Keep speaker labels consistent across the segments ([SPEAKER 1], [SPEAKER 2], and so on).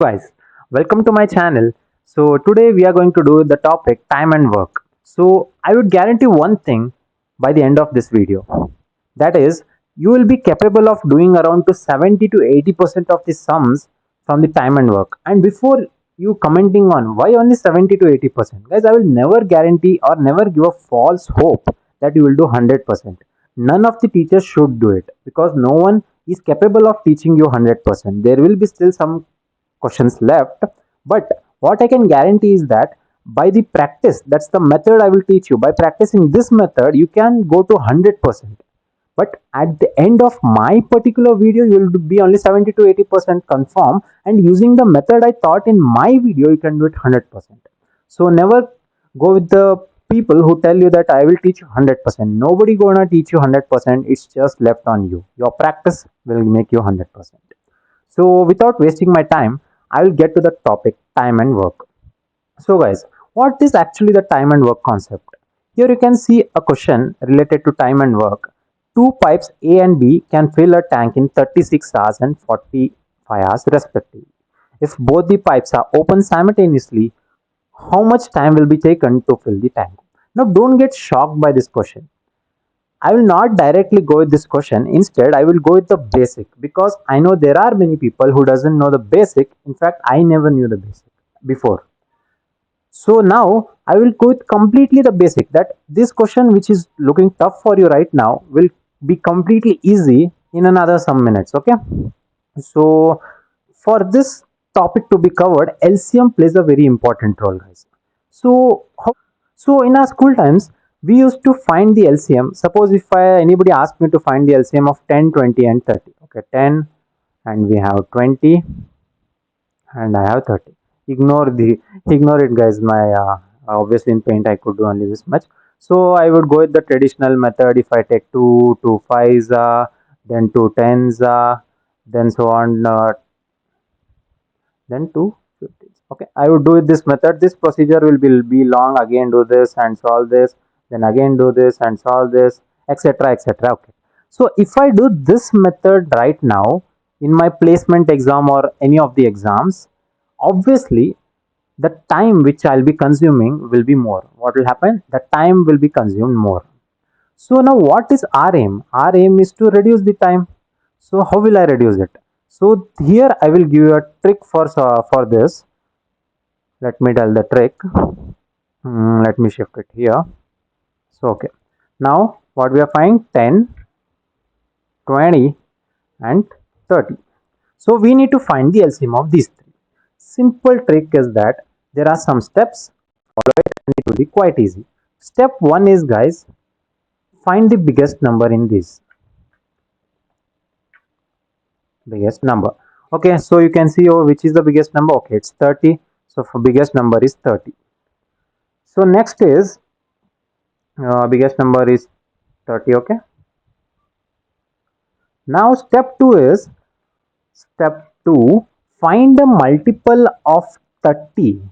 [SPEAKER 1] Guys, welcome to my channel. So today we are going to do the topic time and work. So I would guarantee one thing by the end of this video, that is, you will be capable of doing around to 70 to 80% of the sums from the time and work. And before you commenting on why only 70 to 80%, guys, I will never guarantee or never give a false hope that you will do 100%. None of the teachers should do it because no one is capable of teaching you 100%. There will be still some questions left, but what I can guarantee is that by the practice, that's the method I will teach you. By practicing this method you can go to 100%, but at the end of my particular video you will be only 70 to 80% confirm, and using the method I taught in my video you can do it 100%. So never go with the people who tell you that I will teach you 100%. Nobody gonna teach you 100%. It's just left on you. Your practice will make you 100%. So without wasting my time, I will get to the topic time and work. So guys, what is actually the time and work concept? Here you can see a question related to time and work. Two pipes A and B can fill a tank in 36 hours and 45 hours respectively. If both the pipes are open simultaneously, how much time will be taken to fill the tank? Now don't get shocked by this question. I will not directly go with this question. Instead, I will go with the basic because I know there are many people who doesn't know the basic. In fact, I never knew the basic before. So now I will go with completely the basic, that this question which is looking tough for you right now will be completely easy in another some minutes. Okay. So for this topic to be covered, LCM plays a very important role, guys. So so in our school times, we used to find the LCM. Suppose if anybody asked me to find the LCM of 10, 20 and 30. Okay, 10 and we have 20 and I have 30. Ignore it, guys. My obviously in paint I could do only this much. So I would go with the traditional method. If I take two fives, then two tens, then so on, then two fifties. Okay, I would do it this method. This procedure will be long. Again, do this and solve this. Then again do this and solve this, etc. etc. Okay. So if I do this method right now in my placement exam or any of the exams, obviously the time which I'll be consuming will be more. What will happen? The time will be consumed more. So now what is our aim? Our aim is to reduce the time. So how will I reduce it? So here I will give you a trick for this. Let me tell the trick. Let me shift it here. So okay. Now what we are finding, 10, 20 and 30. So we need to find the LCM of these three. Simple trick is that there are some steps. Follow it and it will be quite easy. Step 1 is, guys, find the biggest number in this. Biggest number. Okay, so you can see, oh, which is the biggest number? Okay, it's 30. So for biggest number is 30. So next is biggest number is 30. Okay, now step 2, find a multiple of 30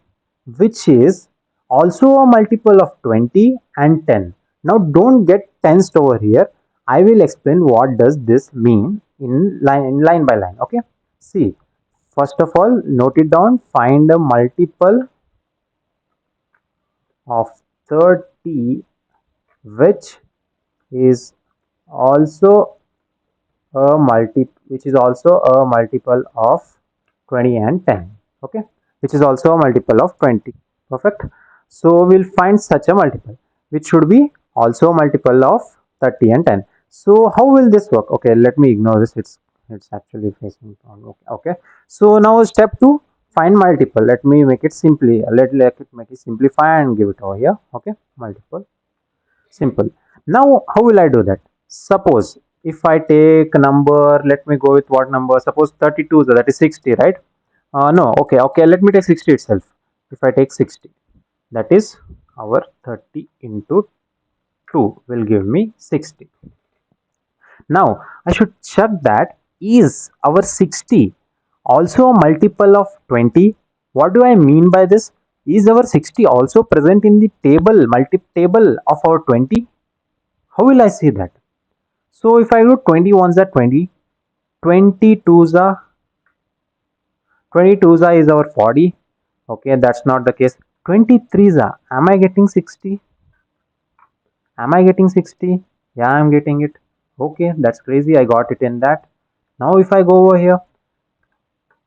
[SPEAKER 1] which is also a multiple of 20 and 10. Now don't get tensed over here. I will explain what does this mean in line by line. Okay, see, first of all, note it down. Find a multiple of 30 which is also a multiple of 20 and 10. Okay, which is also a multiple of 20. Perfect. So we'll find such a multiple which should be also a multiple of 30 and 10. So how will this work? Okay, let me ignore this. It's actually facing on. Okay, so now step 2, find multiple. Let me make it simply, let it make it simplify and give it over here. Okay, multiple. Simple. Now, how will I do that? Suppose if I take a number, let me go with what number? Suppose 32, so that is 60, right? No, okay, let me take 60 itself. If I take 60, that is our 30 into 2 will give me 60. Now, I should check that is our 60 also a multiple of 20? What do I mean by this? Is our 60 also present in the table of our 20? How will I see that? So if I do 20 ones are 20, 20 twos are 22 is our 40. Okay, that's not the case. 23 am I getting 60? Am I getting 60? Yeah, I'm getting it. Okay, that's crazy. I got it in that. Now if I go over here,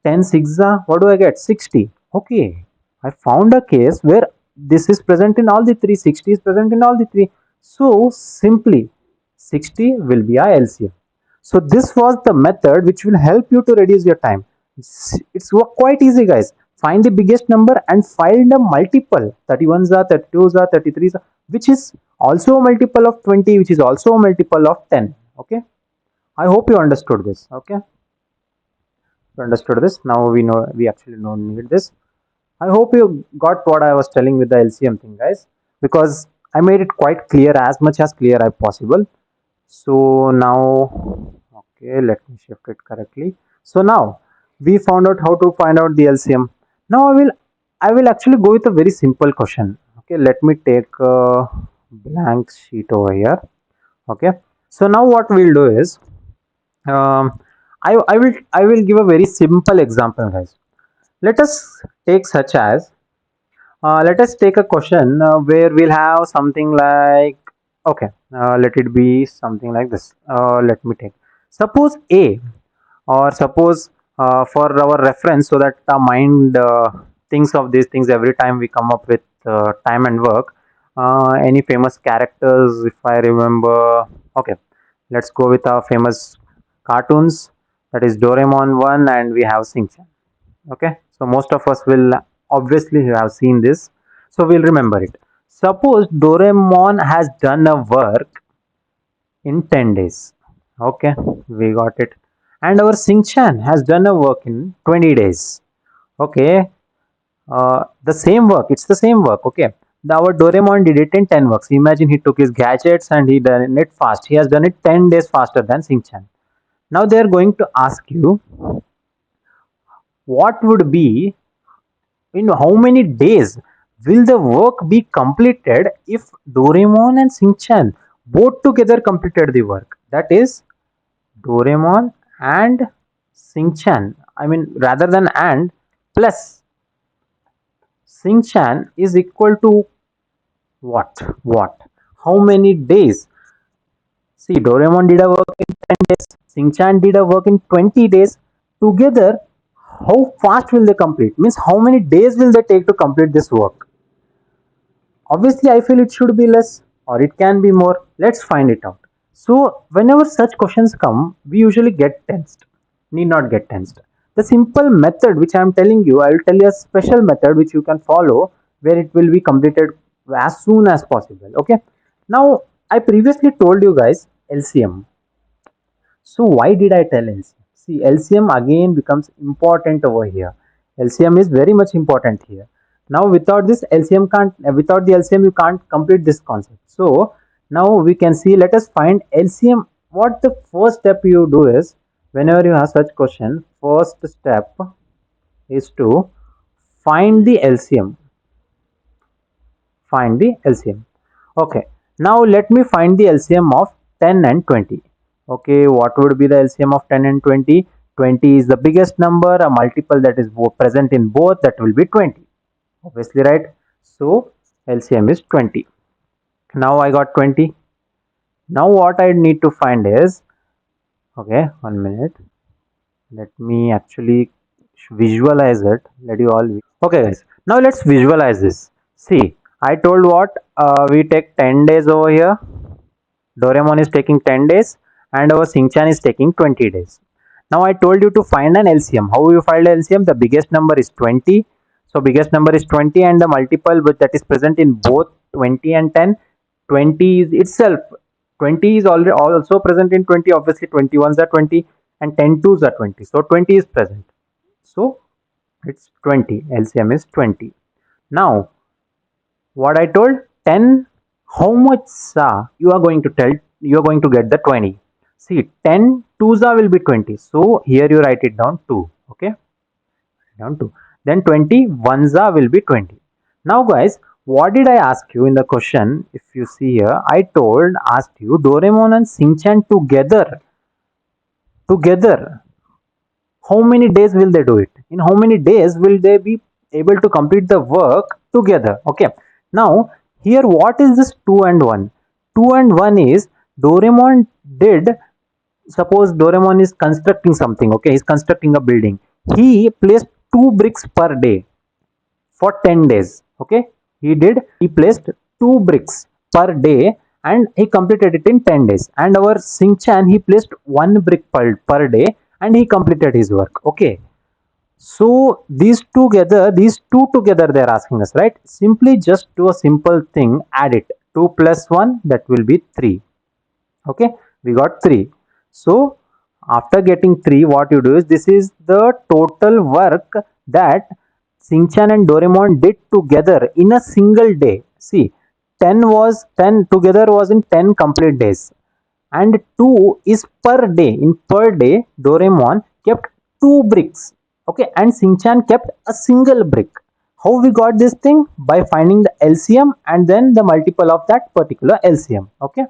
[SPEAKER 1] 10 6 what do I get? 60. Okay, I found a case where this is present in all the three. 60 is present in all the three. So simply 60 will be our LCM. So this was the method which will help you to reduce your time. It's quite easy, guys. Find the biggest number and find a multiple. 31s are, 32s are, 33s are, which is also a multiple of 20, which is also a multiple of 10. Okay, I hope you understood this. Okay, you understood this. Now we know, we actually don't need this. I hope you got what I was telling with the LCM thing, guys, because I made it quite clear, as much as clear as possible. So now, okay, let me shift it correctly. So now we found out how to find out the LCM. Now I will actually go with a very simple question. Okay, let me take a blank sheet over here. Okay, so now what we'll do is, I will give a very simple example, guys. Let us take such as, let us take a question where we'll have something like, okay, let it be something like this. Let me take, suppose A, or suppose, for our reference, so that our mind thinks of these things every time we come up with time and work. Any famous characters, if I remember. Okay, let's go with our famous cartoons. That is Doraemon 1, and we have Sing. Okay, so most of us will obviously have seen this, so we'll remember it. Suppose Doraemon has done a work in 10 days. Okay, we got it. And our Sing-chan has done a work in 20 days. Okay, the same work, it's the same work. Okay, our Doraemon did it in 10 works. Imagine, he took his gadgets and he done it fast. He has done it 10 days faster than Sing-chan. Now they are going to ask you, what would be, in how many days will the work be completed if Doraemon and Shinchan both together completed the work? That is, Doraemon and Shinchan. I mean, rather than and, plus Shinchan is equal to what? What? How many days? See, Doraemon did a work in 10 days, Shinchan did a work in 20 days. Together, how fast will they complete? Means, how many days will they take to complete this work? Obviously, I feel it should be less, or it can be more. Let's find it out. So, whenever such questions come, we usually get tensed. Need not get tensed. The simple method which I am telling you, I will tell you a special method which you can follow, where it will be completed as soon as possible. Okay. Now, I previously told you guys LCM. So why did I tell LCM? See, LCM again becomes important over here. LCM is very much important here. Now without this LCM can't, without the LCM you can't complete this concept. So now we can see, let us find LCM. What the first step you do is, whenever you have such question, first step is to find the LCM. Find the LCM. Okay, now let me find the LCM of 10 and 20. Okay, what would be the LCM of 10 and 20? 20 is the biggest number, a multiple that is present in both, that will be 20. Obviously, right? So LCM is 20. Now I got 20. Now what I need to find is, okay, 1 minute. Let me actually visualize it. Let you all. Okay, guys. Now let's visualize this. See, I told what, we take 10 days over here. Doraemon is taking 10 days and our Shinchan is taking 20 days. Now I told you to find an LCM. How you find LCM? The biggest number is 20. So biggest number is 20 and the multiple that is present in both 20 and 10. 20 is itself. 20 is already also present in 20. Obviously 21s are 20 and 10 twos are 20. So 20 is present. So it's 20. LCM is 20. Now what I told, 10, how much you are going to tell, you are going to get the 20. See, 10 twos will be 20. So here you write it down 2. Okay, down 2. Then 20 ones will be 20. Now guys, what did I ask you in the question? If you see here, I asked you Doraemon and Shinchan together. how many days will they do it, in how many days will they be able to complete the work together. Okay, now here what is this 2 and 1? 2 and 1 is Doraemon did, suppose Doraemon is constructing something. Okay, he's constructing a building. He placed 2 bricks per day for 10 days. Okay, he placed 2 bricks per day and he completed it in 10 days. And our Sinchan, he placed 1 brick per day and he completed his work. Okay, so these two together they are asking us, right? Simply just do a simple thing, add it. 2 plus 1, that will be 3. Okay, we got 3. So after getting 3, what you do is, this is the total work that Sinchan and Doraemon did together in a single day. See, 10 together was in 10 complete days, and 2 is per day. In per day, Doraemon kept 2 bricks. Okay, and Sinchan kept a single brick. How we got this thing? By finding the LCM and then the multiple of that particular LCM. Okay,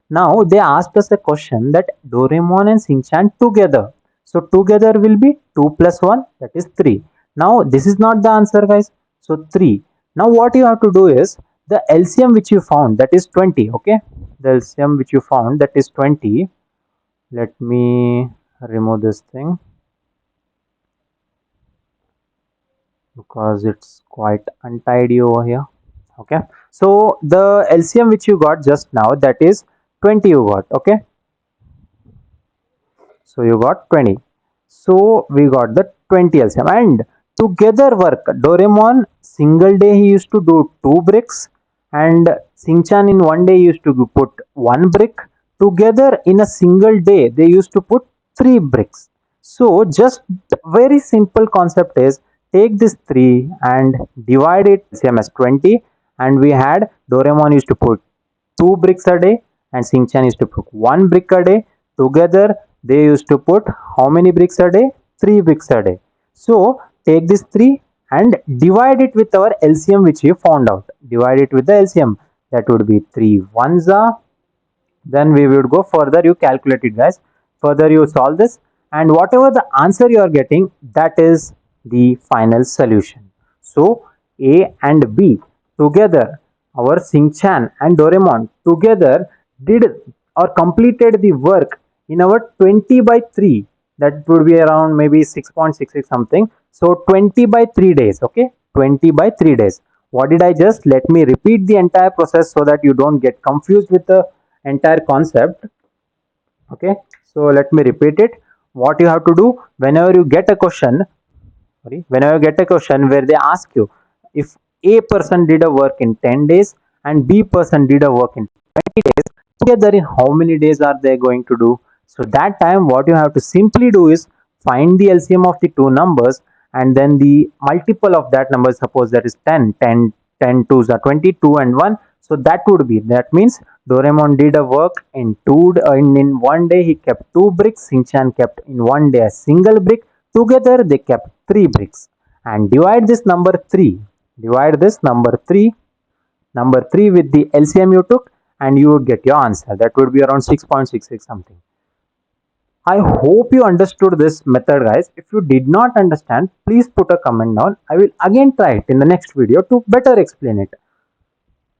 [SPEAKER 1] now they asked us a question that Doraemon and Sinchan together, so together will be 2 plus 1, that is 3. Now this is not the answer, guys, so 3. Now what you have to do is, the LCM which you found, that is 20. Okay, the LCM which you found, that is 20. Let me remove this thing because it's quite untidy over here. Okay, so the LCM which you got just now, that is 20 you got. Okay, so you got 20. So we got the 20 LCM. And together work, Doraemon single day he used to do 2 bricks, and Sinchan in one day used to put 1 brick. Together in a single day they used to put 3 bricks. So just very simple concept is, take this 3 and divide it same as 20, and we had Doraemon used to put 2 bricks a day and Sinchan used to put 1 brick a day. Together they used to put how many bricks a day? 3 bricks a day. So take this 3 and divide it with our LCM which we found out. Divide it with the LCM. That would be 3 ones are. Then we would go further, you calculate it, guys. Further you solve this, and whatever the answer you are getting, that is the final solution. So A and B together, our Sinchan and Doraemon together did or completed the work in our 20 by 3, that would be around maybe 6.66 something. So 20 by 3 days. Okay, 20 by 3 days. What did I just, let me repeat the entire process so that you don't get confused with the entire concept. Okay, so let me repeat it. What you have to do, whenever you get a question, whenever you get a question where they ask you, if A person did a work in 10 days and B person did a work in 20 days, together in how many days are they going to do? So that time what you have to simply do is find the LCM of the two numbers and then the multiple of that number. Suppose that is 10, 10, 10 twos are 22 and 1. So that would be, that means Doraemon did a work in in one day he kept 2 bricks, Shinchan kept in one day a single brick. Together they kept 3 bricks. And divide this number 3. Divide this number 3 with the LCM you took, and you would get your answer. That would be around 6.66 something. I hope you understood this method, guys. If you did not understand, please put a comment down. I will again try it in the next video to better explain it.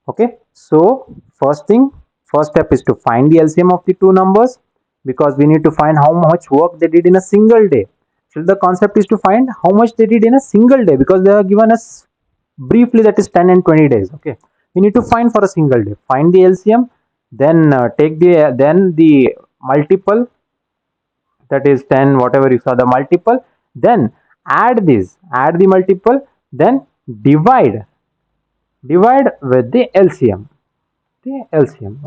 [SPEAKER 1] Okay, so first step is to find the LCM of the two numbers, because we need to find how much work they did in a single day. So the concept is to find how much they did in a single day, because they are given us briefly, that is 10 and 20 days. Okay, we need to find for a single day. Find the LCM, then take the multiple, that is 10, whatever you saw the multiple, then add the multiple, then divide with the LCM.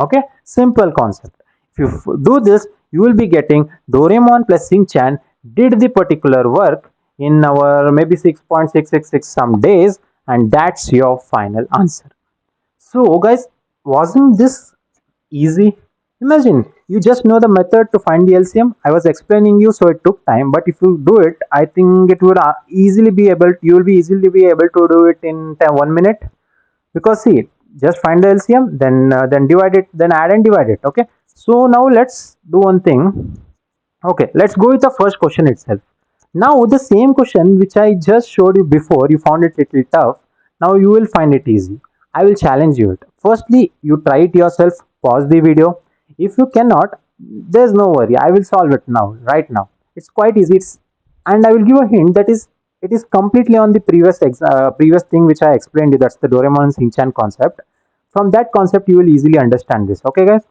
[SPEAKER 1] Okay, simple concept. If you do this, you will be getting Doraemon plus Shinchan did the particular work in our maybe 6.666 some days, and that's your final answer. So guys, wasn't this easy? Imagine you just know the method to find the LCM. I was explaining you, so it took time, but if you do it, I think it will easily be able, you will be easily be able to do it in 1 minute. Because see, just find the LCM, then divide it, then add and divide it. Okay, so now let's do one thing. Okay, let's go with the first question itself. Now the same question which I just showed you before, you found it little tough. Now you will find it easy. I will challenge you it. Firstly, you try it yourself, pause the video. If you cannot, there's no worry. I will solve it now, right now. It's quite easy. And I will give a hint that is it is completely on the previous thing which I explained you. That's the Doraemon and Shinchan concept. From that concept, you will easily understand this. Okay, guys.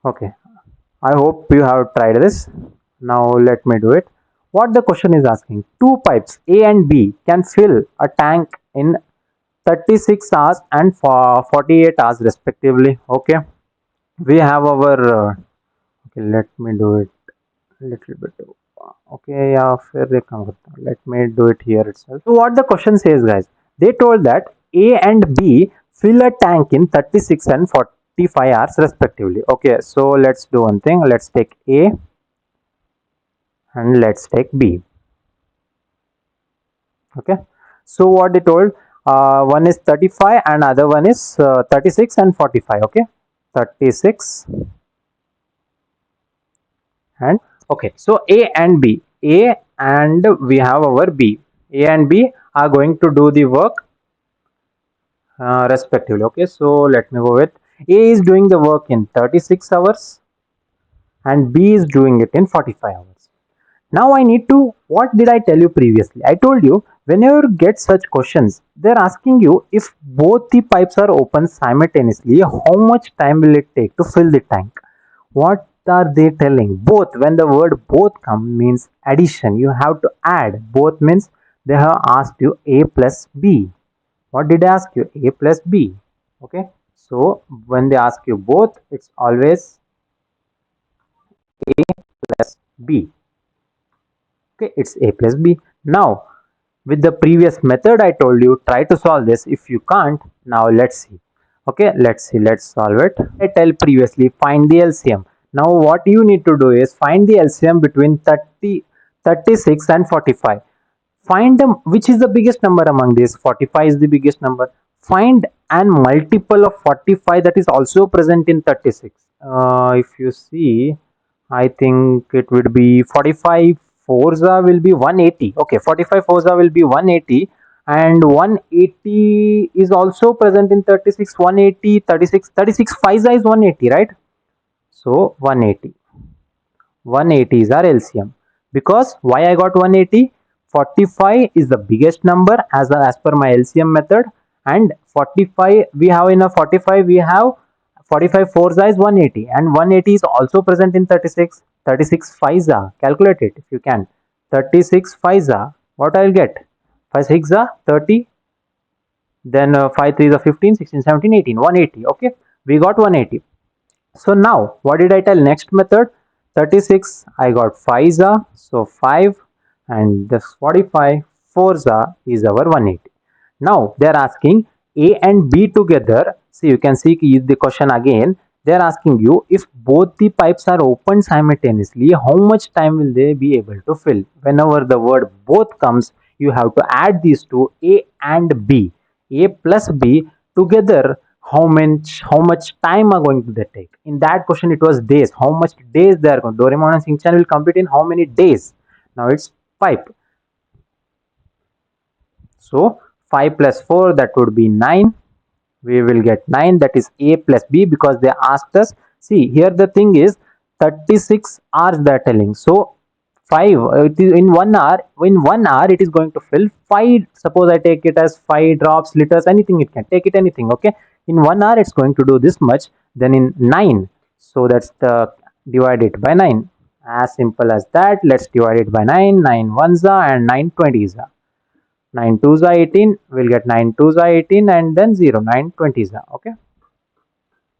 [SPEAKER 1] Okay. I hope you have tried this. Now let me do it. What the question is asking: two pipes A and B can fill a tank in 36 hours and for 48 hours respectively. Okay, we have our. Okay, let me do it little bit. Okay, yeah, फिर एक काम करता हूँ. Let me do it here itself. So what the question says, guys? They told that A and B fill a tank in 36 and 45 hours respectively. Okay, so let's do one thing. Let's take A and let's take B. Okay, so what they told, one is 35 and other one is 36 and 45. Okay, 36 and okay, so A and we have our B. A and B are going to do the work respectively. Okay, so let me go with A is doing the work in 36 hours and B is doing it in 45 hours. Now I need to, what did I tell you previously? I told you whenever you get such questions, they're asking you if both the pipes are open simultaneously, how much time will it take to fill the tank? What are they telling? Both, when the word both come means addition, you have to add. Both means they have asked you A plus B. What did I ask you? A plus B. Okay. So when they ask you both, it's always A plus B. Okay, it's A plus B. Now, with the previous method I told you, try to solve this. If you can't, now let's see. Okay, let's see, let's solve it. I tell previously, find the LCM. Now what you need to do is find the LCM between 36 and 45. Find them, which is the biggest number among these. 45 is the biggest number. Find an multiple of 45 that is also present in 36. If you see, I think it would be 45 Forza will be 180. Okay, 45 Forza will be 180 and 180 is also present in 36. 180, 36, 36 Fiza is 180, right? So 180. 180 is our LCM. Because why I got 180? 45 is the biggest number as per my LCM method, and 45 we have in a 45 we have 45 4 is 180 and 180 is also present in 36. 36 5 calculate it if you can. 36 5 what I'll get? 5 6 30, then 5 3 is 15, 16 17 18, 180. Okay, we got 180. So now what did I tell? Next method, 36 I got 5 so 5, and this 45 4 is our 180. Now they are asking A and B together. See, you can see the question again. They are asking you if both the pipes are open simultaneously, how much time will they be able to fill? Whenever the word both comes, you have to add these two, A and B. A plus B together, how much time are going to they take? In that question it was days. How much days they are going? Doraemon and Shinchan will complete in how many days? Now it's pipe. So 5 plus 4, that would be 9. We will get 9, that is A plus B, because they asked us. See, here the thing is 36 hours they are telling. So 5, it is in 1 hour. In 1 hour it is going to fill 5. Suppose I take it as 5 drops, liters, anything, it can take it anything. Okay, in 1 hour it's going to do this much. Then in 9, so that's the divide it by 9. As simple as that. Let's divide it by 9. 9 ones are and 9 20s are. 9 twos are 18, we'll get 9 twos are 18 and then 0, 9 20s are. Okay,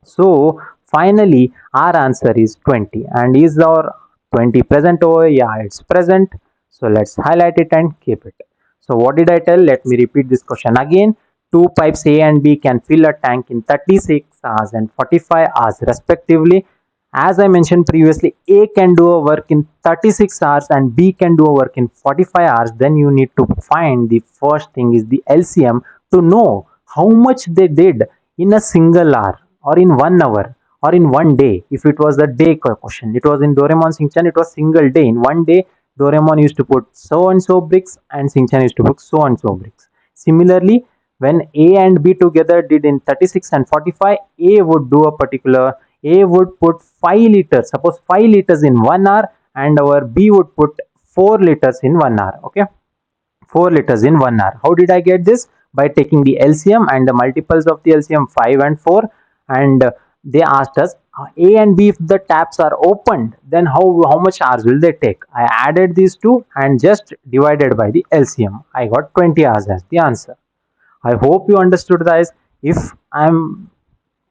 [SPEAKER 1] so finally our answer is 20. And is our 20 present over? Yeah, it's present. So let's highlight it and keep it. So what did I tell? Let me repeat this question again. Two pipes A and B can fill a tank in 36 hours and 45 hours respectively. As I mentioned previously, A can do a work in 36 hours and B can do a work in 45 hours. Then you need to find, the first thing is the LCM, to know how much they did in a single hour or in 1 hour or in one day. If it was a day question, it was in Doraemon Shinchan, it was single day. In one day Doraemon used to put so and so bricks and Shinchan used to put so and so bricks. Similarly, when A and B together did in 36 and 45, A would do a particular, A would put 5 liters, suppose 5 liters in 1 hour, and our B would put 4 liters in 1 hour. Okay, 4 liters in 1 hour. How did I get this? By taking the LCM and the multiples of the LCM 5 and 4, and they asked us A and B, if the taps are opened, then how much hours will they take? I added these two and just divided by the LCM. I got 20 hours as the answer. I hope you understood, guys. If I'm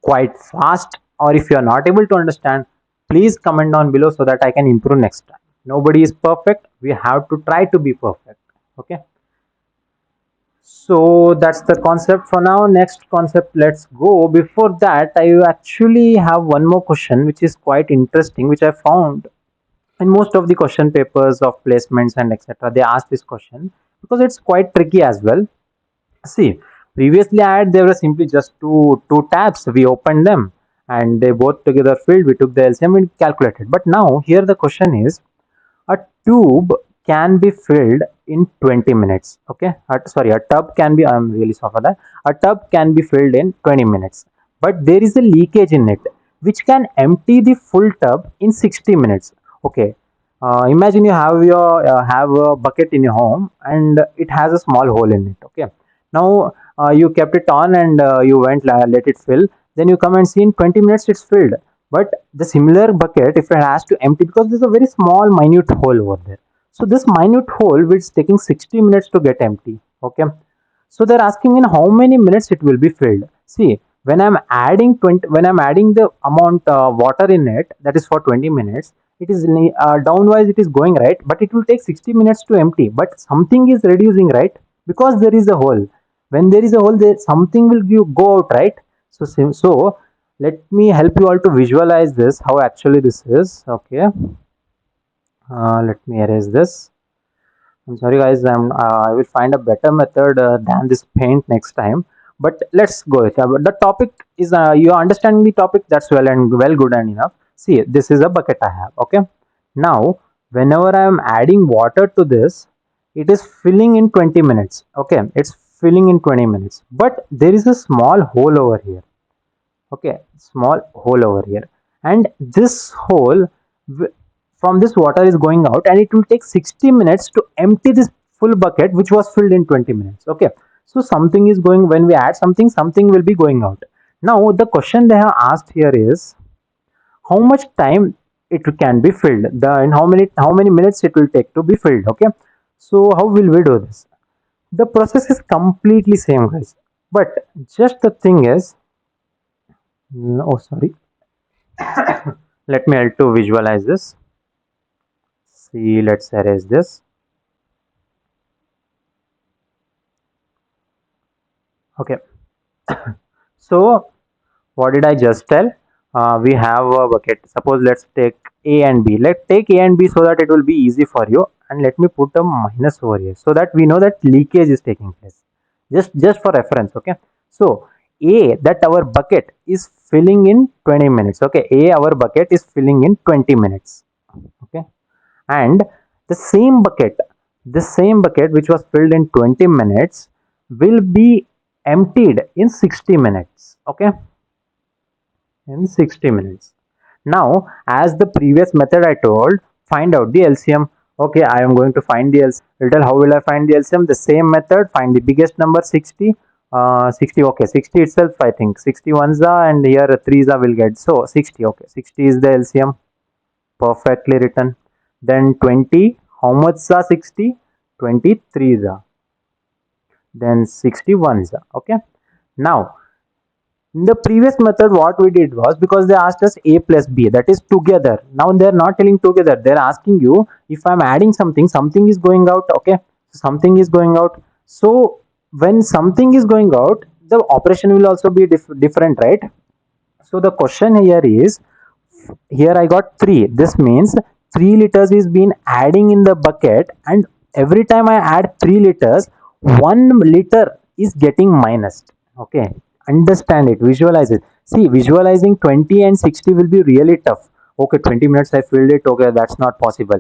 [SPEAKER 1] quite fast or if you are not able to understand, please comment down below so that I can improve next time. Nobody is perfect. We have to try to be perfect. Okay. So that's the concept for now. Next concept, let's go. Before that, I actually have one more question which is quite interesting, which I found in most of the question papers of placements and etc. They ask this question because it's quite tricky as well. See, previously I had there were simply just two tabs. We opened them and they both together filled. We took the LCM and calculated. But now here the question is, a tube can be filled in 20 minutes. Okay, sorry, a tub can be, I'm really sorry for that, a tub can be filled in 20 minutes, but there is a leakage in it which can empty the full tub in 60 minutes. Okay, imagine you have a bucket in your home and it has a small hole in it. Okay, now you kept it on and you went let it fill, then you come and see in 20 minutes it's filled. But the similar bucket, if it has to empty, because there's a very small minute hole over there, so this minute hole which is taking 60 minutes to get empty. Okay, so they're asking in how many minutes it will be filled. See, when I'm adding 20, when I'm adding the amount water in it, that is for 20 minutes, it is downwise, it is going right, but it will take 60 minutes to empty, but something is reducing, right? Because there is a hole. When there is a hole, there something will go out, right? So let me help you all to visualize this, how actually this is. Okay, let me erase this. I'm sorry, guys. I will find a better method than this paint next time. But let's go. The topic is you are understanding the topic. That's well good and enough. See, this is a bucket I have. Okay. Now, whenever I am adding water to this, it is filling in 20 minutes. Okay, it's filling in 20 minutes. But there is a small hole over here. Okay, small hole over here, and this hole, from this water is going out, and it will take 60 minutes to empty this full bucket which was filled in 20 minutes. Okay, so something is going, when we add something, something will be going out. Now the question they have asked here is how much time it can be filled, the and how many minutes it will take to be filled. Okay, so how will we do this? The process is completely same, guys, but just the thing is, oh sorry, let me help to visualize this. See, let's erase this. Okay, so what did I just tell? We have a bucket. Suppose let's take A and B. Let's take A and B so that it will be easy for you. And let me put a minus over here so that we know that leakage is taking place. Just for reference. Okay. So A, that our bucket is filling in 20 minutes. Okay. A, our bucket is filling in 20 minutes. Okay, and the same bucket which was filled in 20 minutes will be emptied in 60 minutes. Okay, in 60 minutes. Now, as the previous method I told, find out the LCM. Okay, I am going to find the LCM. Little, how will I find the LCM? The same method, find the biggest number, 60. 60, okay, 60 itself, I think 60 ones are, and here 3s are will get, so 60. Okay, 60 is the LCM, perfectly written. Then 20, how much are 60? 23s are. Then 61s are. Okay, now in the previous method what we did was, because they asked us A plus B, that is together. Now they're not telling together, they're asking you if I'm adding something, something is going out. Okay, something is going out. So when something is going out, the operation will also be different, right? So the question here is, here I got 3. This means 3 liters is being adding in the bucket, and every time I add 3 liters, 1 liter is getting minus. Okay, understand it, visualize it. See, visualizing 20 and 60 will be really tough. Okay, 20 minutes I filled it. Okay, that's not possible.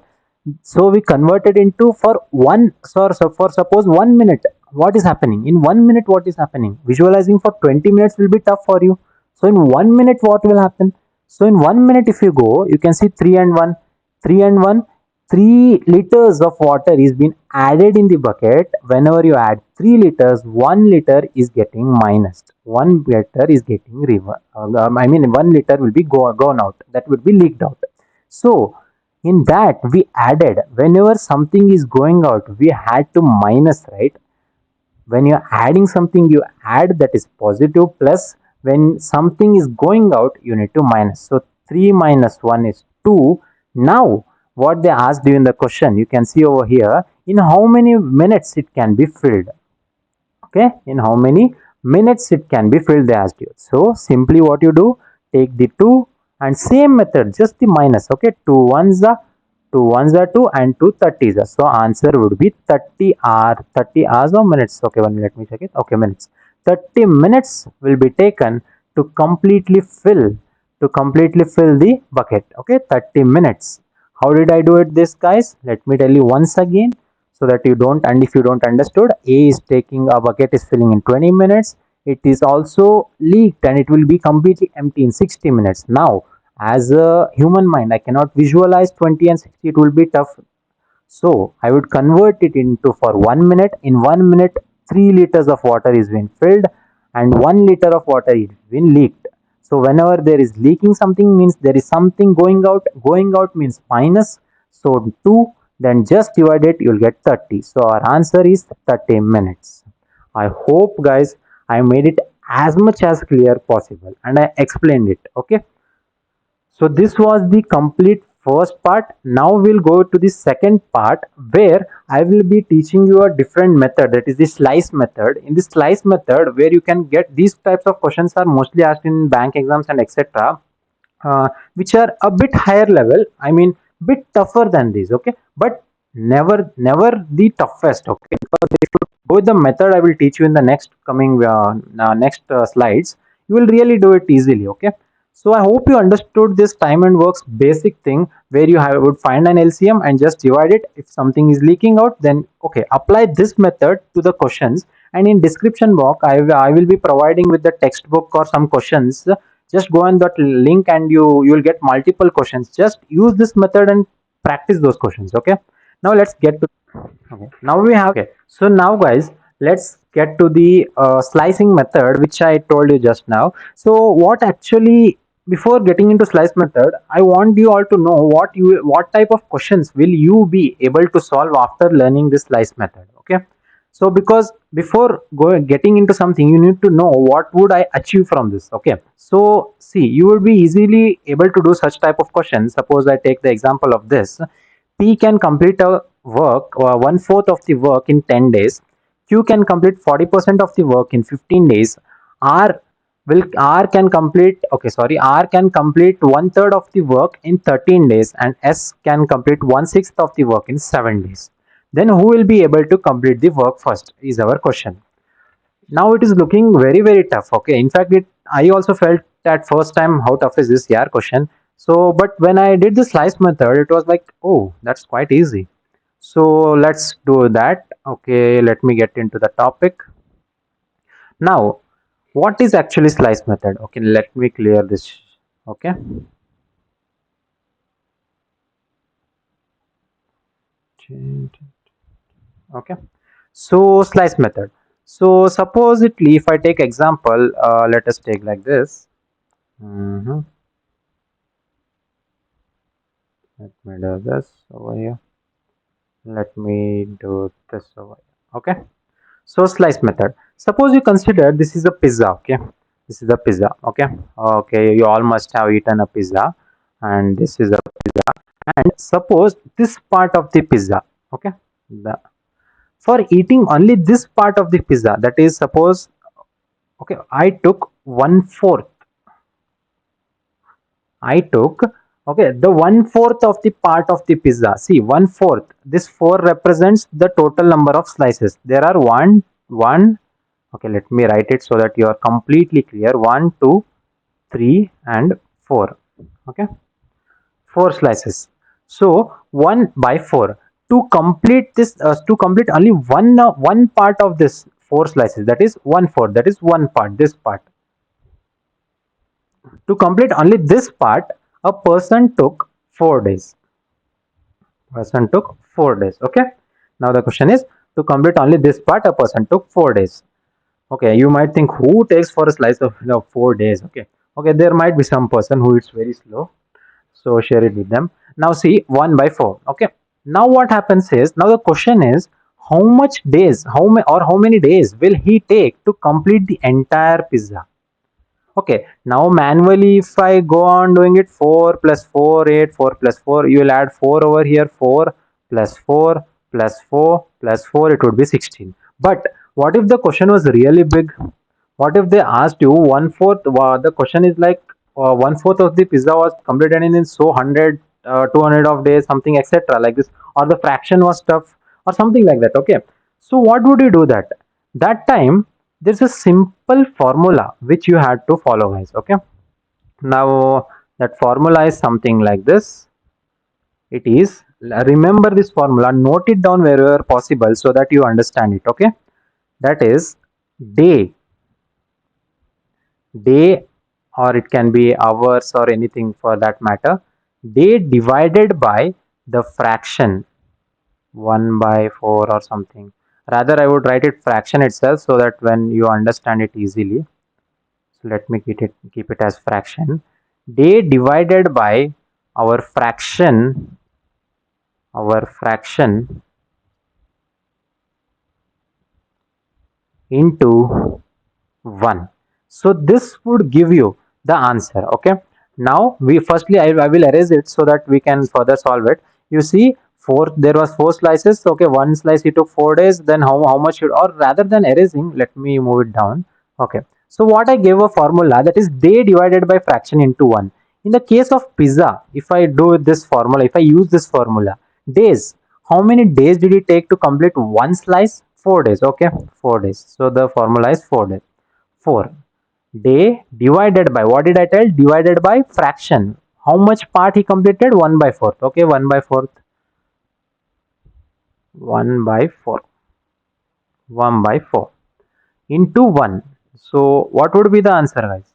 [SPEAKER 1] So we converted into for one, so for suppose 1 minute, what is happening in 1 minute, what is happening, visualizing for 20 minutes will be tough for you. So in 1 minute what will happen? So in 1 minute if you go, you can see 3 and 1, 3 and 1, 3 liters of water is being added in the bucket. Whenever you add 3 liters, 1 liter is getting minus, 1 liter is getting river, I mean 1 liter will be gone out, that would be leaked out. So in that we added, whenever something is going out we had to minus, right? When you're adding something you add, that is positive, plus when something is going out you need to minus. So 3 minus 1 is 2. Now what they asked you in the question, you can see over here, in how many minutes it can be filled. Okay, in how many minutes it can be filled, they asked you. So simply what you do, take the 2 and same method, just the minus. Okay, 2 ones are 2 ones are 2 and 2 30s are, so answer would be 30 hours or minutes. Okay, one minute, let me check it. Okay, minutes. 30 minutes will be taken to completely fill, the bucket. Okay, 30 minutes. How did I do it this, guys? Let me tell you once again, so that you don't, and if you don't understood, A is taking a bucket is filling in 20 minutes, it is also leaked and it will be completely empty in 60 minutes. Now as a human mind I cannot visualize 20 and 60, it will be tough. So I would convert it into for 1 minute. In 1 minute, 3 liters of water is being filled and 1 liter of water is being leaked. So whenever there is leaking something, means there is something going out. Going out means minus. So 2, then just divide it, you'll get 30. So our answer is 30 minutes. I hope, guys, I made it as much as clear possible and I explained it. Okay. So this was the complete first part. Now we'll go to the second part where I will be teaching you a different method, that is the slice method. In the slice method, where you can get these types of questions are mostly asked in bank exams and etc., which are a bit higher level, I mean bit tougher than these. Okay, but never the toughest. Okay, because if you go with the method I will teach you in the next coming next slides, you will really do it easily. Okay, so I hope you understood this time and works basic thing, where you would find an LCM and just divide it. If something is leaking out, then okay, apply this method to the questions. And in description box I will be providing with the textbook or some questions. Just go on that link and you will get multiple questions. Just use this method and practice those questions. Okay, now let's get to, okay, now we have, okay, so now guys, let's get to the slicing method which I told you just now. So what actually, before getting into slice method, I want you all to know what type of questions will you be able to solve after learning this slice method. Okay, so because before getting into something, you need to know what would I achieve from this. Okay, so see, you will be easily able to do such type of questions. Suppose I take the example of this. P can complete a work, 1/4 of the work in 10 days. Q can complete 40% of the work in 15 days. R R can complete, okay, sorry, R can complete 1/3 of the work in 13 days, and S can complete 1/6 of the work in 7 days. Then who will be able to complete the work first is our question. Now it is looking very tough. Okay, in fact, I also felt at first time how tough is this year question. So but when I did the slice method, it was like, oh, that's quite easy. So let's do that. Okay, let me get into the topic now. What is actually slice method? Okay, let me clear this. Okay, okay, so slice method. So supposedly if I take example, let us take like this. Mhm. Let me do this over here. Let me do this over here. Okay, so slice method. Suppose you consider this is a pizza. Okay, this is a pizza. Okay, okay, you all must have eaten a pizza, and this is a pizza. And suppose this part of the pizza. Okay, the, for eating only this part of the pizza, that is, suppose, okay, I took 1/4. I took, okay, the 1/4 of the part of the pizza. See, 1/4. This 4 represents the total number of slices. There are one. Okay, let me write it so that you are completely clear. One, two, three, and four. Okay, 4 slices. So 1 by 4, to complete this, to complete only one part of this 4 slices, that is 1/4, that is one part, this part. To complete only this part, a person took 4 days. Person took 4 days. Okay. Now the question is, to complete only this part, a person took 4 days. Okay, you might think, who takes for a slice of 4 days? Okay. Okay, there might be some person who is very slow. So share it with them. Now see, 1 by 4. Okay. Now what happens is, now the question is, how much days, how many days will he take to complete the entire pizza? Okay, now manually if I go on doing it, 4 plus 4, 8, 4 plus 4, you will add 4 over here, 4 plus 4 plus 4 plus 4, it would be 16. But what if the question was really big? What if they asked you one fourth, the question is like, one fourth of the pizza was completed in so 100, 200 of days, something, etc. like this, or the fraction was tough, or something like that. Okay, so what would you do that time? There's a simple formula which you had to follow, guys. Okay, now that formula is something like this. It is, remember this formula, note it down wherever possible so that you understand it. Okay, that is day, day, or it can be hours or anything for that matter, day divided by the fraction 1 by 4 or something. Rather, I would write it fraction itself so that when you understand it easily. So let me keep it as fraction. Day divided by our fraction into 1. So this would give you the answer. Okay, now we firstly, I will erase it so that we can further solve it. You see, there was 4 slices. Okay, one slice he took 4 days. Then how much should, or rather than erasing, let me move it down. Okay, so what I gave a formula, that is day divided by fraction into 1. In the case of pizza, if I do this formula, if I use this formula, days, how many days did it take to complete one slice? 4 days. Okay, 4 days. So the formula is 4 days. 4, day divided by, what did I tell? Divided by fraction. How much part he completed? 1 by 4th. Okay, 1 by 4th. 1 by 4. 1 by 4 into 1. So what would be the answer, guys?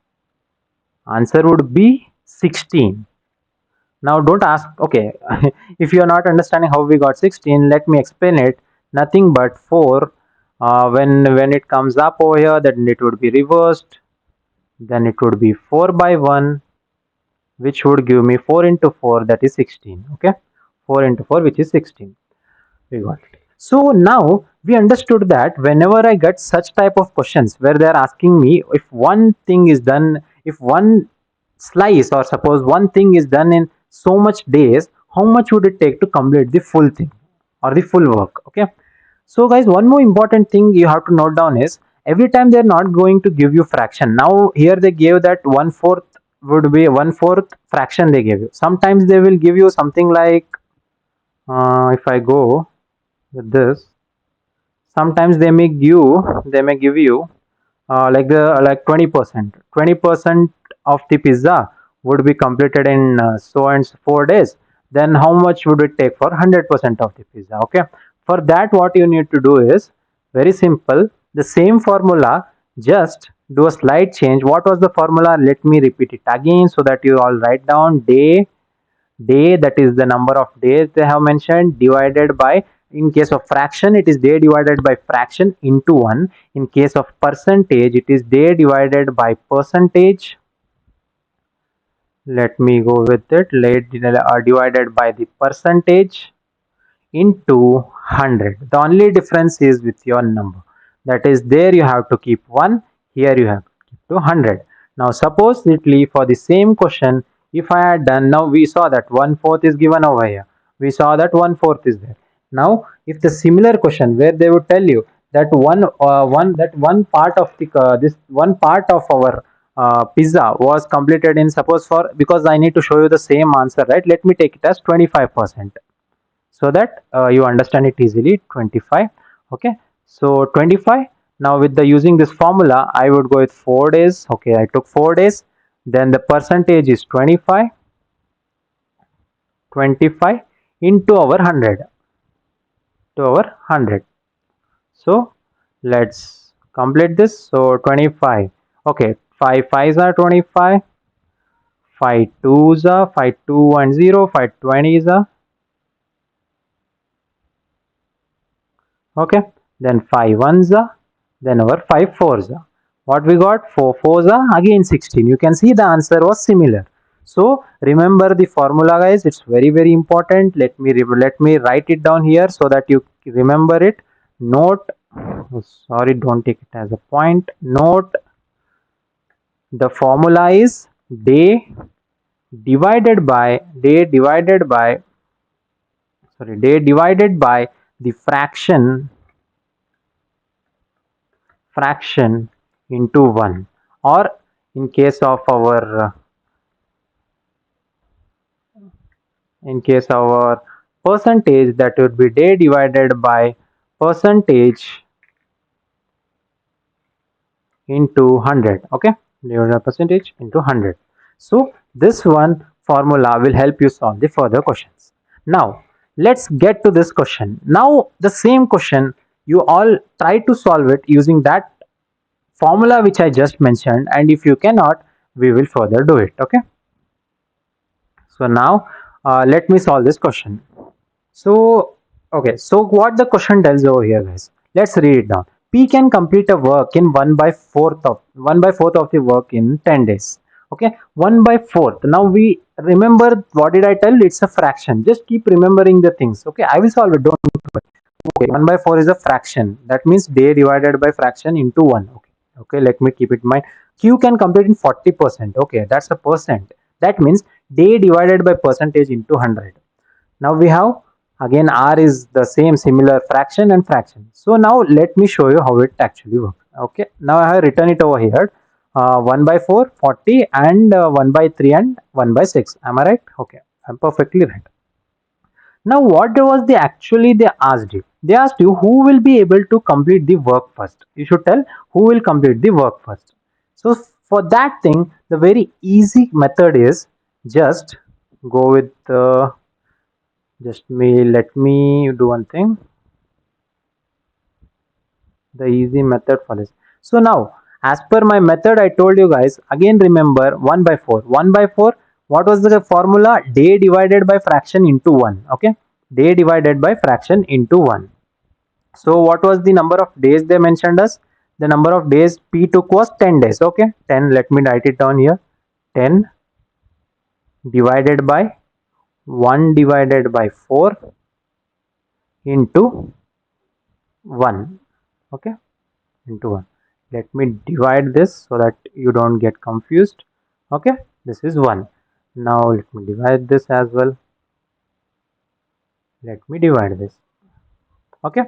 [SPEAKER 1] Answer would be 16. Now don't ask, okay, if you are not understanding how we got 16, let me explain it. Nothing but 4, when it comes up over here, then it would be reversed. Then it would be 4 by 1, which would give me 4 into 4, that is 16. Okay, 4 into 4, which is 16. We got it. So now we understood that whenever I get such type of questions where they are asking me, if one thing is done, if one slice, or suppose one thing is done in so much days, how much would it take to complete the full thing or the full work? Okay, so guys, one more important thing you have to note down is, every time they're not going to give you fraction. Now here they gave that 1/4 would be 1/4 fraction they gave you. Sometimes they will give you something like, if I go with this, sometimes they may give you like the like 20%. 20% of the pizza would be completed in so and so 4 days. Then how much would it take for 100% of the pizza? Okay, for that what you need to do is very simple. The same formula, just do a slight change. What was the formula? Let me repeat it again so that you all write down. Day, that is the number of days they have mentioned, divided by, in case of fraction it is day divided by fraction into 1. In case of percentage it is day divided by percentage. Let me go with it. Divided by the percentage into 100. The only difference is with your number, that is, there you have to keep 1, here you have to keep to 100. Now supposedly for the same question, if I had done, now we saw that 1/4 is given over here, we saw that 1/4 is there. Now if the similar question where they would tell you that one part of the this one part of our pizza was completed in, suppose, for, because I need to show you the same answer, right? Let me take it as 25%, so that you understand it easily. 25. Okay, so 25. Now with the using this formula, I would go with 4 days. Okay, I took 4 days. Then the percentage is 25. 25 into our 100, to our 100. So let's complete this. So 25. Okay, 5 5s are 25, 5 2s are 5 2 and 0, 5 20s are okay. Then 5 ones are, then our 5 fours are. What we got? 4 fours are again 16. You can see the answer was similar. So remember the formula, guys. It's very important. Let me write it down here so that you remember it. Note. Oh, sorry, don't take it as a point. Note, the formula is day divided by the fraction into 1, or in case of our percentage, that would be day divided by percentage into 100. Okay, divided by percentage into 100. So this one formula will help you solve the further questions. Now let's get to this question. Now the same question, you all try to solve it using that formula which I just mentioned, and if you cannot, we will further do it. Okay, so now let me solve this question. So, okay, so what the question tells over here, guys? Let's read it down. P can complete a work in 1/4 of the work in 10 days. Okay, 1/4. Now we remember, what did I tell? It's a fraction. Just keep remembering the things. Okay, I will solve it. Don't worry. Okay, 1/4 is a fraction. That means day divided by fraction into 1. Okay, okay, let me keep it in mind. Q can complete in 40%. Okay, that's a percent. That means day divided by percentage into 100. Now we have, again, R is the same, similar fraction and fraction. So now let me show you how it actually works. Okay, now I have written it over here. 1/4, 40, and 1/3 and 1/6. Am I right? Okay, I'm perfectly right. Now what was the actually they asked you? They asked you who will be able to complete the work first. You should tell who will complete the work first. So for that thing, the very easy method is just go with let me do one thing, the easy method for this. So now, as per my method, I told you guys, again remember 1/4. 1/4, what was the formula? Day divided by fraction into 1. Okay, day divided by fraction into 1. So what was the number of days they mentioned us? The number of days P took was 10 days. Okay, 10, let me write it down here. 10 divided by 1 divided by 4 into 1. Okay, into 1. Let me divide this so that you don't get confused. Okay, this is 1. Now let me divide this as well. Let me divide this. Okay,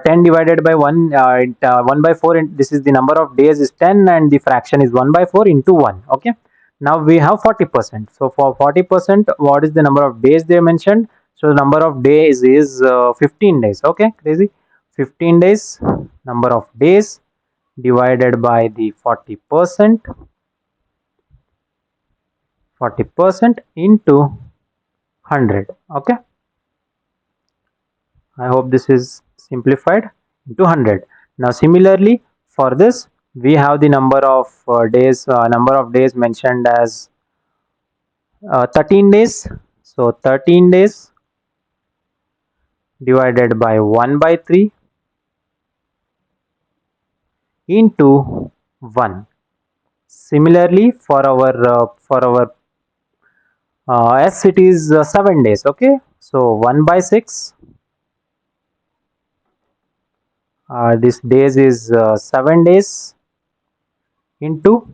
[SPEAKER 1] 10 divided by 1, 1/4, and this is the number of days is 10, and the fraction is 1/4 into 1. Okay, now we have 40%. So for 40%, what is the number of days they mentioned? So the number of days is 15 days. Okay, crazy. 15 days, number of days divided by the 40%, 40% into 100. Okay, I hope this is simplified into 100. Now similarly, for this we have the number of days mentioned as 13 days. So 13 days divided by 1/3 into 1. Similarly, for our S, it is 7 days. Okay, so 1/6, this days is 7 days into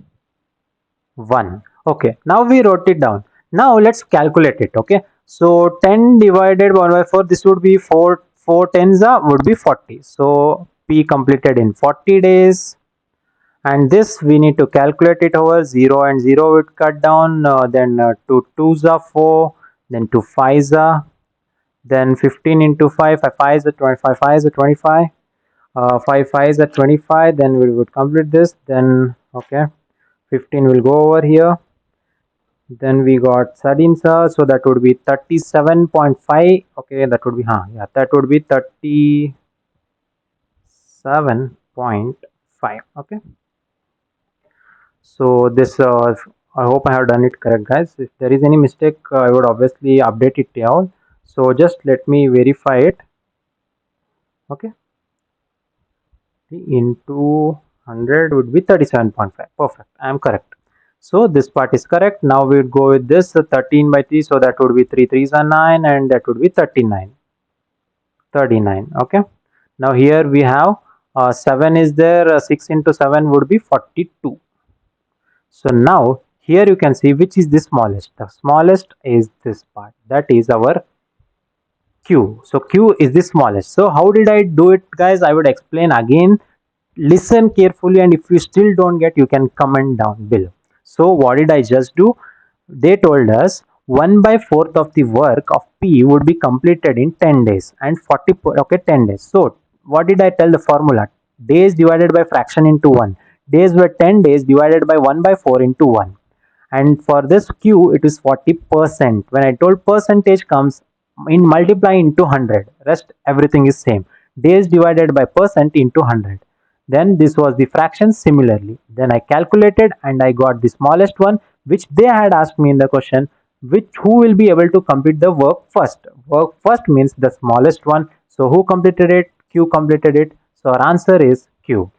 [SPEAKER 1] 1. Okay, now we wrote it down. Now let's calculate it. Okay, so 10 divided by 1/4, this would be 4 tens would be 40. So P completed in 40 days, and this we need to calculate it over. 0 and 0 would cut down, then 2 twos are 4, then 2 fives are, then 15 into 5, 5 fives are 25, 5 is 25, 5 fives are 25, then we would complete this. Then okay, 15 will go over here, Then we got 13 sir, so that would be 37.5. Okay, that would be yeah, that would be 37.5. Okay, so this I hope I have done it correct, guys. If there is any mistake, I would obviously update it down. So just let me verify it. Okay, into 100 would be 37.5. Perfect, I am correct. So this part is correct. Now we would go with this 13 by 3, so that would be 3 3s are 9, and that would be 39. 39. Okay, now here we have 7 is there, 6 into 7 would be 42. So now here you can see which is the smallest. The smallest is this part, that is our Q. So Q is the smallest. So how did I do it, guys? I would explain again. Listen carefully, and if you still don't get, you can comment down below. So what did I just do? They told us 1 by 4th of the work of P would be completed in 10 days and 40, okay, 10 days. So what did I tell the formula? Days divided by fraction into 1. Days were 10 days divided by 1 by 4 into 1. And for this Q, it is 40%. When I told percentage comes in multiply into 100, rest everything is same. Days divided by percent into 100. Then this was the fraction similarly. Then I calculated and I got the smallest one, which they had asked me in the question, which who will be able to complete the work first. Work first means the smallest one. So who completed it? Q completed it. So our answer is Q.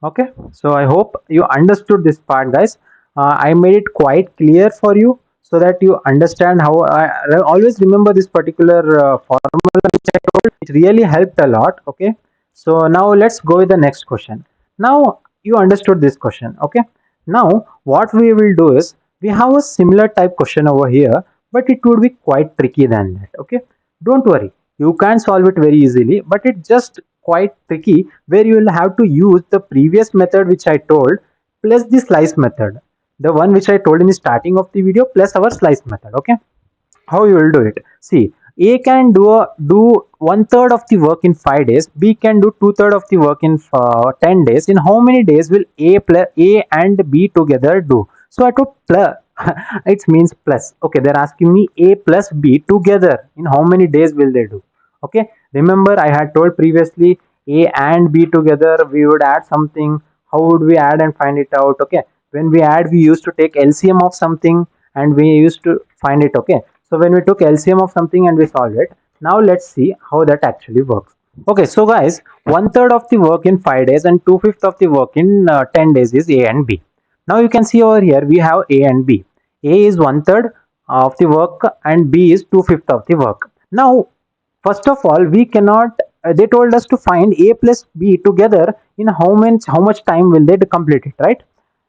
[SPEAKER 1] Okay, so I hope you understood this part, guys. I made it quite clear for you so that you understand how. I always remember this particular formula which I told. It really helped a lot. Okay, so now let's go with the next question. Now you understood this question. Okay, now what we will do is we have a similar type question over here, but it would be quite tricky than that. Okay, don't worry, you can solve it very easily, but it's just quite tricky where you will have to use the previous method which I told plus the slice method, the one which I told in the starting of the video plus our slice method. Okay, how you will do it? See, A can do one third of the work in 5 days, B can do two-third of the work in 10 days. In how many days will A and B together do? So I took plus. It means plus. Okay, they're asking me A plus B together. In how many days will they do? Okay, remember I had told previously A and B together we would add something. How would we add and find it out? Okay, when we add, we used to take LCM of something and we used to find it. Okay, so when we took LCM of something and we solved it, now let's see how that actually works. Okay, so guys, one third of the work in 5 days and two-fifth of the work in 10 days is A and B. Now you can see over here we have A and B. A is one third of the work and B is two-fifth of the work. Now, first of all, we cannot. They told us to find A plus B together in how much time will they complete it, right?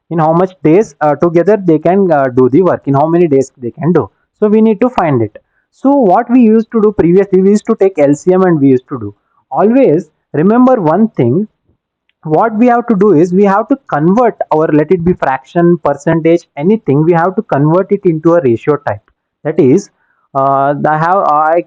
[SPEAKER 1] In how much days together they can do the work, in how many days they can do. So we need to find it. So what we used to do previously, we used to take LCM and we used to do, always remember one thing. What we have to do is we have to convert our, let it be fraction, percentage, anything, we have to convert it into a ratio type. That is, I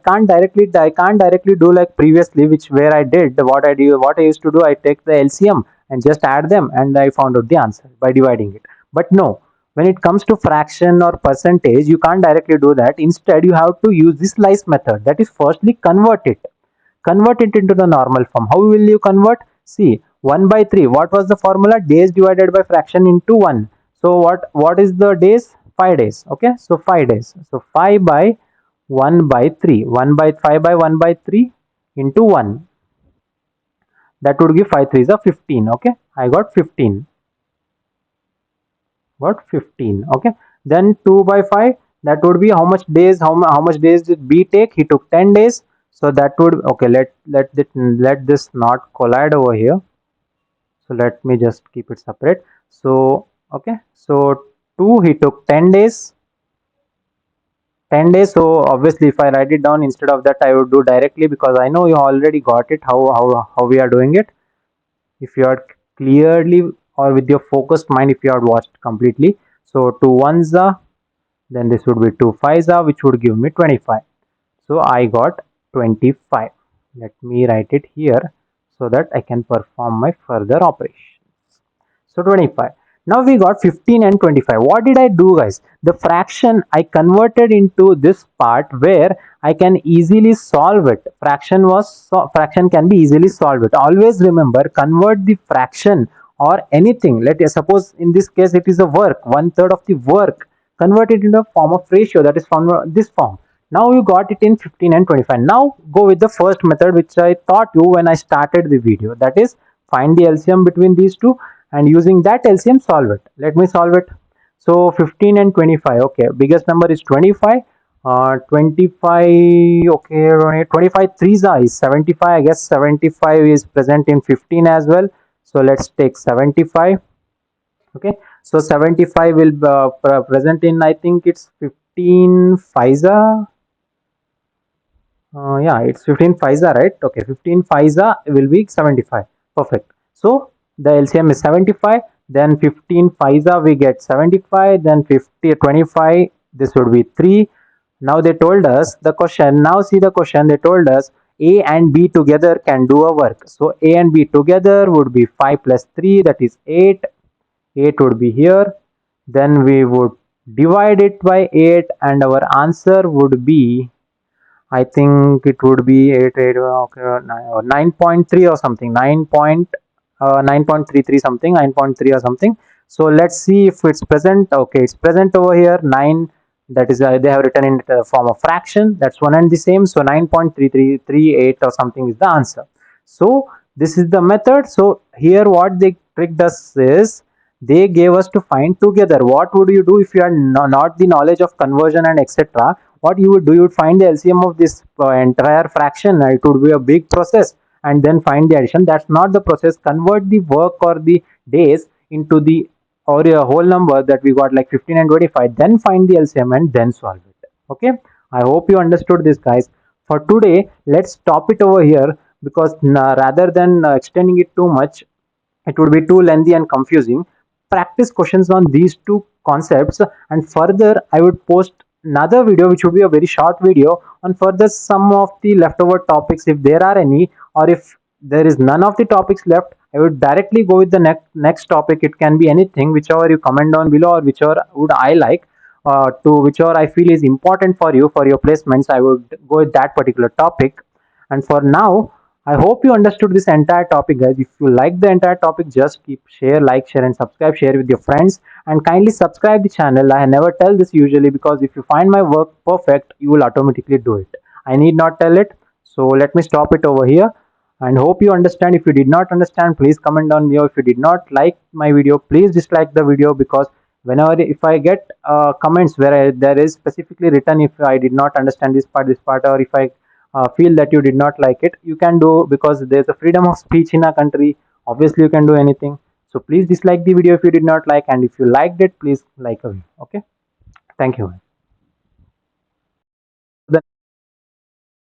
[SPEAKER 1] can't directly do like previously, which where I did what I used to do, I take the LCM and just add them and I found out the answer by dividing it. But no, when it comes to fraction or percentage, you can't directly do that. Instead, you have to use this slice method. That is, firstly convert it into the normal form. How will you convert? See, 1 by 3, what was the formula? Days divided by fraction into 1. So what is the days? 5 days. Okay, so 5 days. So 5 by 1 by 3, 1 by 5 by 1 by 3 into 1, that would give 5 3 is a 15. Okay, I got 15. Got 15. Okay, then 2 by 5, that would be how much days, how much days did B take? He took 10 days. So that would, okay, let this not collide over here. So let me just keep it separate. So okay, so 2, he took 10 days. 10 days. So obviously if I write it down, instead of that I would do directly, because I know you already got it, how we are doing it. If you are clearly or with your focused mind, if you had watched completely. So 2 ones are, then this would be 2 fives are, which would give me 25. So I got 25. Let me write it here so that I can perform my further operations. So 25. Now we got 15 and 25. What did I do, guys? The fraction I converted into this part where I can easily solve it. Fraction can be easily solved. It. Always remember, convert the fraction or anything. Let us suppose in this case it is a work, one third of the work. Convert it into a form of ratio, that is from this form. Now you got it in 15 and 25. Now go with the first method which I taught you when I started the video. That is, find the LCM between these two and using that LCM solve it. Let me solve it. So 15 and 25. Okay, biggest number is 25. 25. Okay, 25 threes are is 75. I guess 75 is present in 15 as well. So let's take 75. Okay, so 75 will present in, I think it's 15 FISA. Yeah, it's 15 FISA, right? Okay, 15 FISA will be 75. Perfect. So the LCM is 75, then 15 FISA we get 75, then 50 25, this would be 3. Now they told us the question. Now see the question. They told us A and B together can do a work. So A and B together would be 5 plus 3, that is 8. 8 would be here. Then we would divide it by 8 and our answer would be, I think it would be 8, okay, 9.3 or something, 9.33 something, 9.3 or something. So let's see if it's present. Okay, it's present over here, 9. That is, they have written in the form of fraction. That's one and the same. So 9.3338 or something is the answer. So this is the method. So here what they tricked us is, they gave us to find together. What would you do if you are not the knowledge of conversion and etc.? What you would do, you would find the LCM of this entire fraction. It would be a big process, and then find the addition. That's not the process. Convert the work or the days into the or a whole number that we got, like 15 and 25, then find the LCM and then solve it. Okay, I hope you understood this, guys. For today, let's stop it over here, because rather than extending it too much, it would be too lengthy and confusing. Practice questions on these two concepts, and further I would post another video which would be a very short video on further some of the leftover topics, if there are any, or if there is none of the topics left, I would directly go with the next topic. It can be anything, whichever you comment down below, or whichever would I like, to whichever I feel is important for you for your placements, I would go with that particular topic. And for now, I hope you understood this entire topic, guys. If you like the entire topic, just keep share, like, share, and subscribe. Share with your friends, and kindly subscribe the channel. I never tell this usually, because if you find my work perfect, you will automatically do it. I need not tell it. So let me stop it over here, and hope you understand. If you did not understand, please comment down below. If you did not like my video, please dislike the video, because whenever if I get comments where there is specifically written, if I did not understand this part, or if I feel that you did not like it, you can do, because there's a freedom of speech in our country. Obviously you can do anything. So please dislike the video if you did not like, and if you liked it, please like a video. Okay, thank you.